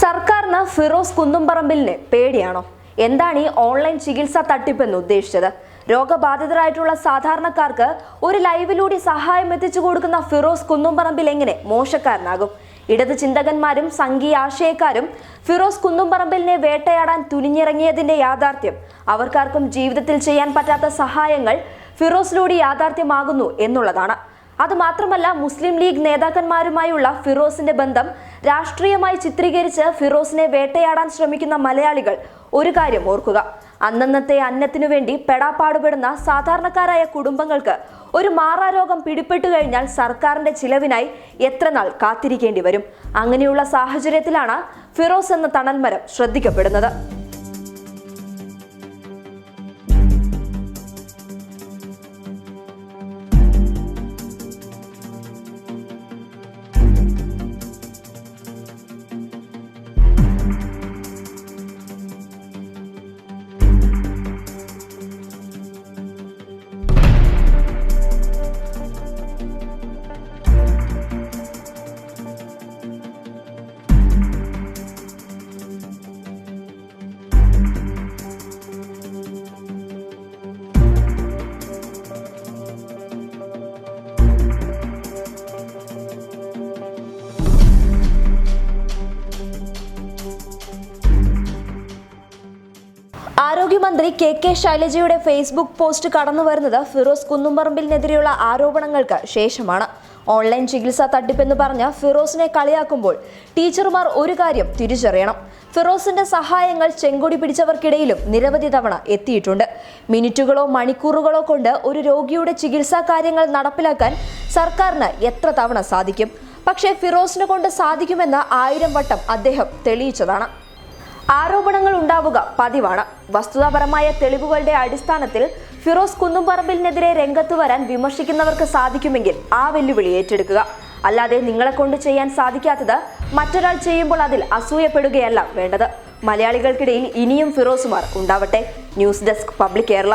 സർക്കാരിന് ഫിറോസ് കുന്നുംപറമ്പിലിനെ പേടിയാണോ? എന്താണ് ഈ ഓൺലൈൻ ചികിത്സാ തട്ടിപ്പെന്ന് ഉദ്ദേശിച്ചത്? രോഗബാധിതരായിട്ടുള്ള സാധാരണക്കാർക്ക് ഒരു ലൈവിലൂടെ സഹായം എത്തിച്ചു കൊടുക്കുന്ന ഫിറോസ് കുന്നുംപറമ്പിൽ എങ്ങനെ മോശക്കാരനാകും? ഇടത് ചിന്തകന്മാരും സംഘീയ ആശയക്കാരും ഫിറോസ് കുന്നുംപറമ്പിലിനെ വേട്ടയാടാൻ തുനിഞ്ഞിറങ്ങിയതിന്റെ യാഥാർത്ഥ്യം അവർക്കാർക്കും ജീവിതത്തിൽ ചെയ്യാൻ പറ്റാത്ത സഹായങ്ങൾ ഫിറോസിലൂടെ യാഥാർത്ഥ്യമാകുന്നു എന്നുള്ളതാണ്. അതുമാത്രമല്ല, മുസ്ലിം ലീഗ് നേതാക്കന്മാരുമായുള്ള ഫിറോസിന്റെ ബന്ധം രാഷ്ട്രീയമായി ചിത്രീകരിച്ച് ഫിറോസിനെ വേട്ടയാടാൻ ശ്രമിക്കുന്ന മലയാളികൾ ഒരു കാര്യം ഓർക്കുക: അന്നന്നത്തെ അന്നത്തിനു വേണ്ടി പെടാപ്പാടുപെടുന്ന സാധാരണക്കാരായ കുടുംബങ്ങൾക്ക് ഒരു മാറാരോഗം പിടിപെട്ടു കഴിഞ്ഞാൽ സർക്കാരിന്റെ ചിലവിനായി എത്ര നാൾ കാത്തിരിക്കേണ്ടി വരും? അങ്ങനെയുള്ള സാഹചര്യത്തിലാണ് ഫിറോസ് എന്ന തണൽമരം ശ്രദ്ധിക്കപ്പെടുന്നത്. ആരോഗ്യമന്ത്രി കെ ശൈലജയുടെ ഫേസ്ബുക്ക് പോസ്റ്റ് കടന്നു വരുന്നത് ഫിറോസ് കുന്നുംപറമ്പിലിനെതിരെയുള്ള ആരോപണങ്ങൾക്ക് ശേഷമാണ്. ഓൺലൈൻ ചികിത്സാ തട്ടിപ്പെന്ന് പറഞ്ഞ ഫിറോസിനെ കളിയാക്കുമ്പോൾ ടീച്ചർമാർ ഒരു കാര്യം തിരിച്ചറിയണം: ഫിറോസിന്റെ സഹായങ്ങൾ ചെങ്കൊടി പിടിച്ചവർക്കിടയിലും നിരവധി തവണ എത്തിയിട്ടുണ്ട്. മിനിറ്റുകളോ മണിക്കൂറുകളോ കൊണ്ട് ഒരു രോഗിയുടെ ചികിത്സാ കാര്യങ്ങൾ നടപ്പിലാക്കാൻ സർക്കാരിന് എത്ര തവണ സാധിക്കും? പക്ഷേ ഫിറോസിനെ കൊണ്ട് സാധിക്കുമെന്ന് 1000 വട്ടം അദ്ദേഹം തെളിയിച്ചതാണ്. ആരോപണങ്ങൾ ഉണ്ടാവുക പതിവാണ്. വസ്തുതാപരമായ തെളിവുകളുടെ അടിസ്ഥാനത്തിൽ ഫിറോസ് കുന്നുംപറമ്പിലിനെതിരെ രംഗത്ത് വരാൻ വിമർശിക്കുന്നവർക്ക് സാധിക്കുമെങ്കിൽ ആ വെല്ലുവിളി ഏറ്റെടുക്കുക. അല്ലാതെ നിങ്ങളെ കൊണ്ട് ചെയ്യാൻ സാധിക്കാത്തത് മറ്റൊരാൾ ചെയ്യുമ്പോൾ അതിൽ അസൂയപ്പെടുകയല്ല വേണ്ടത്. മലയാളികൾക്കിടയിൽ ഇനിയും ഫിറോസുമാർ ഉണ്ടാവട്ടെ. News desk public Kerala.